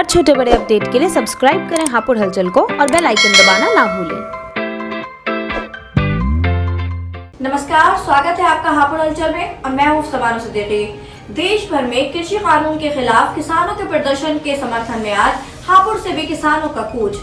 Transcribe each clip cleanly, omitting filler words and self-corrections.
हर छोटे बड़े अपडेट के लिए सब्सक्राइब करें हापुड़ हलचल को और बेल आइकन दबाना ना भूलें। नमस्कार, स्वागत है आपका हापुड़ हलचल में और मैं हूँ सबानो सिद्दीकी। देश भर में कृषि कानून के खिलाफ किसानों के प्रदर्शन के समर्थन में आज हापुड़ से भी किसानों का कूच।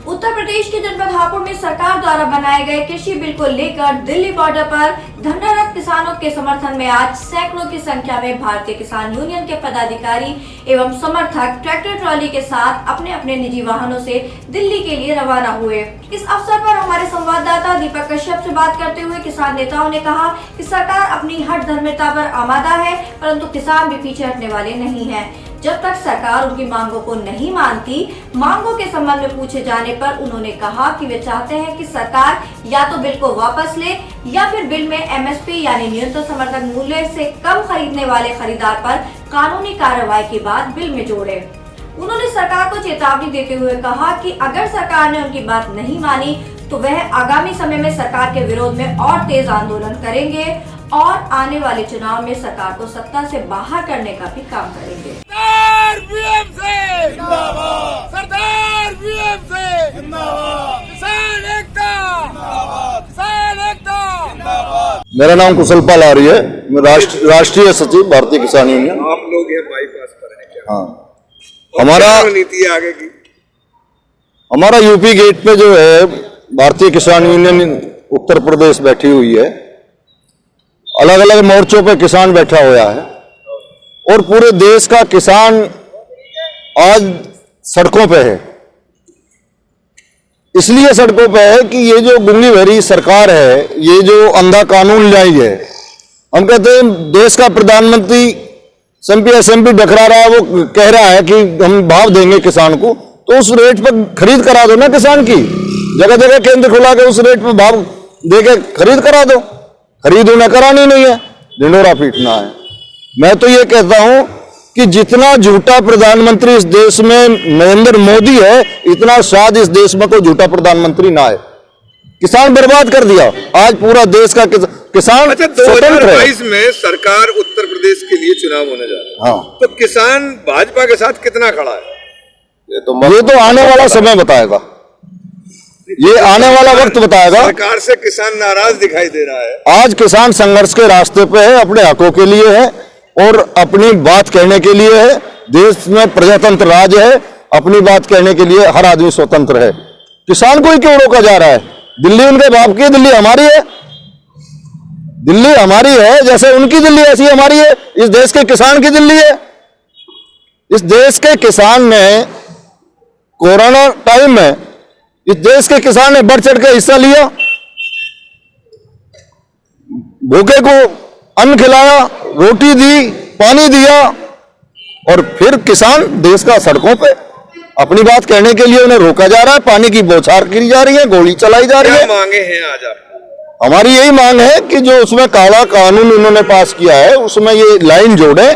उत्तर प्रदेश के जनपद हापुड़ में सरकार द्वारा बनाए गए कृषि बिल को लेकर दिल्ली बॉर्डर पर धरनारत किसानों के समर्थन में आज सैकड़ों की संख्या में भारतीय किसान यूनियन के पदाधिकारी एवं समर्थक ट्रैक्टर ट्रॉली के साथ अपने अपने निजी वाहनों से दिल्ली के लिए रवाना हुए। इस अवसर पर हमारे संवाददाता दीपक कश्यप से बात करते हुए किसान नेताओं ने कहा कि सरकार अपनी हठ धर्मिता पर आमादा है, परंतु किसान भी पीछे हटने वाले नहीं है। जब तक सरकार उनकी मांगों को नहीं मानती, मांगों के संबंध में पूछे जाने पर उन्होंने कहा कि वे चाहते हैं कि सरकार या तो बिल को वापस ले या फिर बिल में एमएसपी यानी न्यूनतम समर्थन मूल्य से कम खरीदने वाले खरीदार पर कानूनी कार्रवाई के बाद बिल में जोड़े। उन्होंने सरकार को चेतावनी देते हुए कहा कि अगर सरकार ने उनकी बात नहीं मानी तो वह आगामी समय में सरकार के विरोध में और तेज आंदोलन करेंगे और आने वाले चुनाव में सरकार को सत्ता से बाहर करने का भी काम करेंगे। सरदार बीएमसी जिंदाबाद, सरदार बीएमसी जिंदाबाद, किसान एकता जिंदाबाद, किसान एकता जिंदाबाद। मेरा नाम कुशल पाल आर्य है, मैं राष्ट्रीय सचिव भारतीय किसान यूनियन। आप लोग ये बाईपास पर हैं क्या? हाँ, हमारा नीति आगे की हमारा यूपी गेट पे जो है भारतीय किसान यूनियन उत्तर प्रदेश बैठी हुई है। अलग अलग मोर्चों पे किसान बैठा हुआ है और पूरे देश का किसान आज सड़कों पे है। इसलिए सड़कों पे है कि ये जो गुंगी भरी सरकार है, ये जो अंधा कानून लाई है, हम कहते हैं देश का प्रधानमंत्री एसएमपी डकरा रहा है, वो कह रहा है कि हम भाव देंगे किसान को, तो उस रेट पर खरीद करा दो ना किसान की। जगह जगह केंद्र खुला के उस रेट पर भाव देके खरीद करा दो। खरीद उन्हें करानी नहीं है, ढिंडोरा पीटना है। मैं तो ये कहता हूं कि जितना झूठा प्रधानमंत्री इस देश में नरेंद्र मोदी है, इतना शायद इस देश में कोई झूठा प्रधानमंत्री ना है। किसान बर्बाद कर दिया आज पूरा देश का किसान। अच्छा, 2022 में सरकार उत्तर प्रदेश के लिए चुनाव होने जा रहा है। हाँ, तो किसान भाजपा के साथ कितना खड़ा है? ये तो आने वाला समय बताएगा, ये आने वाला वक्त बताएगा। सरकार से किसान नाराज दिखाई दे रहा है। आज किसान संघर्ष के रास्ते पे है, अपने हकों के लिए है और अपनी बात कहने के लिए है। देश में प्रजातंत्र राज है, अपनी बात कहने के लिए हर आदमी स्वतंत्र है। किसान को ही क्यों रोका जा रहा है? दिल्ली उनके बाप की, दिल्ली हमारी है। दिल्ली हमारी है, जैसे उनकी दिल्ली ऐसी हमारी है। इस देश के किसान की दिल्ली है। इस देश के किसान ने कोरोना टाइम में इस देश के किसान ने बढ़ चढ़ के हिस्सा लिया, भूखे को अन्न खिलाया, रोटी दी, पानी दिया और फिर किसान देश का सड़कों पे अपनी बात कहने के लिए उन्हें रोका जा रहा है। पानी की बौछार की जा रही है, गोली चलाई जा रही है। क्या मांगे हैं आज आप? हमारी यही मांग है कि जो उसमें काला कानून उन्होंने पास किया है, उसमें ये लाइन जोड़े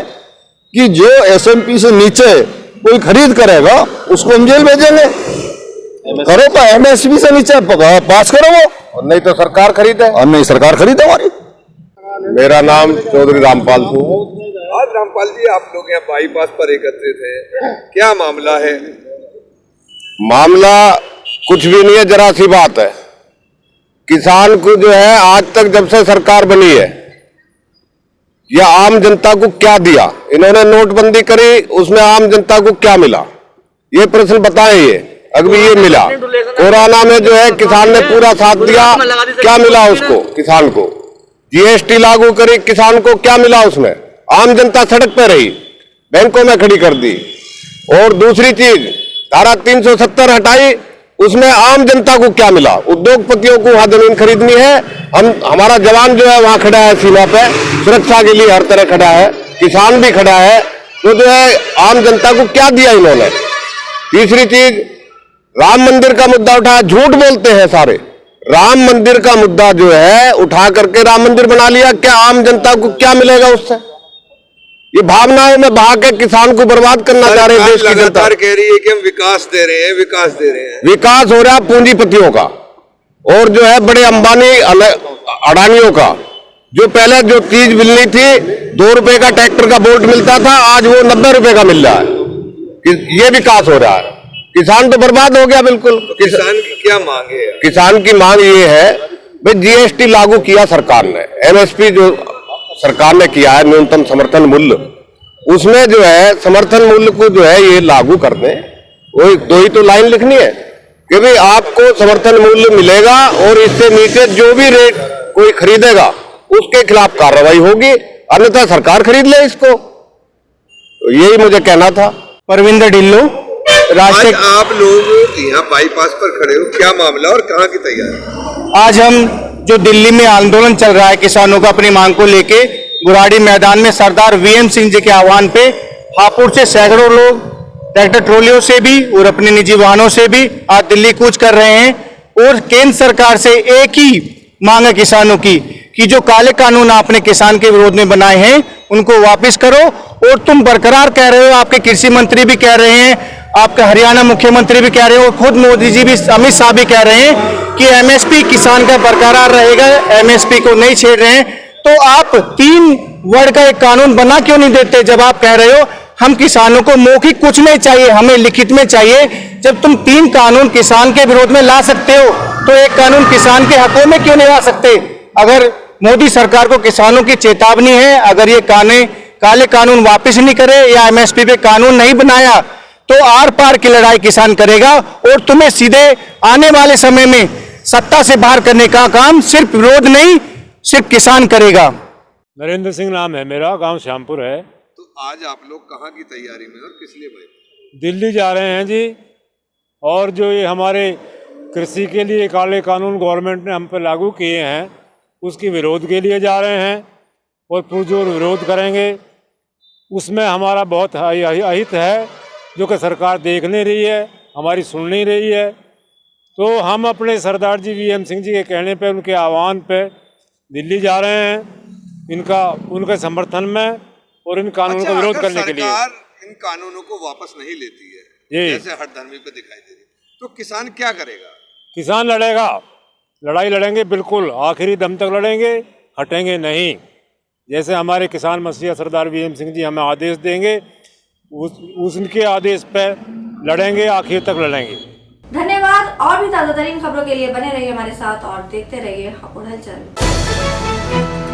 कि जो एसएमपी से नीचे कोई खरीद करेगा उसको हम जेल भेजेंगे। करो तो एमएसपी से नीचे पास करो वो, और नहीं तो सरकार खरीदे, और नहीं सरकार खरीदे हमारी। मेरा नाम चौधरी रामपाल सिंह है। आज रामपाल जी, आप लोग यहाँ बाईपास पर एकत्रित हैं, क्या मामला है? मामला कुछ भी नहीं है, जरा सी बात है। किसान को जो है आज तक जब से सरकार बनी है, यह आम जनता को क्या दिया? इन्होंने नोटबंदी करी, उसमें आम जनता को क्या मिला? ये प्रश्न बताएं। ये अभी ये मिला, कोरोना में जो है किसान ने पूरा साथ दिया, क्या मिला उसको? किसान को जीएसटी लागू करी, किसान को क्या मिला उसमें? आम जनता सड़क पे रही, बैंकों में खड़ी कर दी। और दूसरी चीज, धारा 370 हटाई, उसमें आम जनता को क्या मिला? उद्योगपतियों को वहां जमीन खरीदनी है, हमारा जवान जो है वहां खड़ा है सीमा पे, सुरक्षा के लिए हर तरह खड़ा है, किसान भी खड़ा है, तो जो है आम जनता को क्या दिया इन्होंने? तीसरी चीज, राम मंदिर का मुद्दा उठाया, झूठ बोलते हैं सारे। राम मंदिर का मुद्दा जो है उठा करके राम मंदिर बना लिया, क्या आम जनता को क्या मिलेगा उससे? ये भावनाओं में बहा के किसान को बर्बाद करना चाह रहे हैं देश की जनता। कह रही है कि हम विकास दे रहे हैं, विकास दे रहे हैं। विकास हो रहा है पूंजीपतियों का और जो है बड़े अंबानी अडानियों का। जो पहले जो चीज मिलनी थी, 2 रुपए का ट्रैक्टर का बोल्ट मिलता था, आज वो 90 रुपए का मिल रहा है। ये विकास हो रहा है। किसान तो बर्बाद हो गया बिल्कुल। तो किसान की क्या मांग है? किसान की मांग ये है भाई, जीएसटी लागू किया सरकार ने, एमएसपी जो सरकार ने किया है, न्यूनतम समर्थन मूल्य, उसमें जो है समर्थन मूल्य को जो है ये लागू कर दें। वो दो ही तो लाइन लिखनी है कि भाई आपको समर्थन मूल्य मिलेगा और इससे नीचे जो भी रेट कोई खरीदेगा उसके खिलाफ कार्रवाई होगी, अन्यथा सरकार खरीद ले इसको। तो यही मुझे कहना था। परविंदर ढिल्लो, आज राष्ट्रीय। आप लोग यहाँ बाईपास पर खड़े हो, क्या मामला और कहाँ की तैयारी? आज हम जो दिल्ली में आंदोलन चल रहा है किसानों का अपनी मांग को लेके, बुराड़ी मैदान में सरदार वीएम सिंह जी के आह्वान पे हापुड़ से सैकड़ों लोग ट्रैक्टर ट्रॉलियों से भी और अपने निजी वाहनों से भी आज दिल्ली कूच कर रहे हैं। और केंद्र सरकार से एक ही मांग है किसानों की कि जो काले कानून आपने किसान के विरोध में बनाए हैं उनको वापस करो। और तुम बरकरार कह रहे हो, आपके कृषि मंत्री भी कह रहे हैं, आपका हरियाणा मुख्यमंत्री भी कह रहे हैं और खुद मोदी जी भी, अमित शाह भी कह रहे हैं कि एमएसपी किसान का बरकरार रहेगा, एमएसपी को नहीं छेड़ रहे हैं। तो आप 3 वर्ड का एक कानून बना क्यों नहीं देते? जब आप कह रहे हो हम किसानों को मौखिक कुछ नहीं चाहिए, हमें लिखित में चाहिए। जब तुम 3 कानून किसान के विरोध में ला सकते हो तो एक कानून किसान के हकों में क्यों नहीं ला सकते? अगर मोदी सरकार को किसानों की चेतावनी है, अगर ये काले कानून वापस नहीं करे या एमएसपी पे कानून नहीं बनाया तो आर पार की लड़ाई किसान करेगा और तुम्हें सीधे आने वाले समय में सत्ता से बाहर करने का काम सिर्फ विरोध नहीं, सिर्फ किसान करेगा। नरेंद्र सिंह नाम है मेरा, गांव श्यामपुर है। तो आज आप लोग कहाँ की तैयारी में और किस लिए भाई? दिल्ली जा रहे हैं जी। और जो ये हमारे कृषि के लिए काले कानून गवर्नमेंट ने हम पे लागू किए हैं उसके विरोध के लिए जा रहे हैं और पुरजोर विरोध करेंगे। उसमें हमारा बहुत अहित है जो कि सरकार देख नहीं रही है, हमारी सुन नहीं रही है। तो हम अपने सरदार जी वीएम सिंह जी के कहने पे, उनके आह्वान पे दिल्ली जा रहे हैं उनके समर्थन में और इन कानूनों का विरोध करने के लिए। सरकार इन कानूनों को वापस नहीं लेती है, जैसे हर धर्मी पे दिखाई दे रही, तो किसान क्या करेगा? किसान लड़ेगा, लड़ाई लड़ेंगे, बिल्कुल आखिरी दम तक लड़ेंगे, हटेंगे नहीं। जैसे हमारे किसान मसीहा सरदार वीएम सिंह जी हमें आदेश देंगे उनके आदेश पर लड़ेंगे, आखिर तक लड़ेंगे। धन्यवाद। और भी ताज़ा तरीन खबरों के लिए बने रहिए हमारे साथ और देखते रहिए हापुड़ हलचल।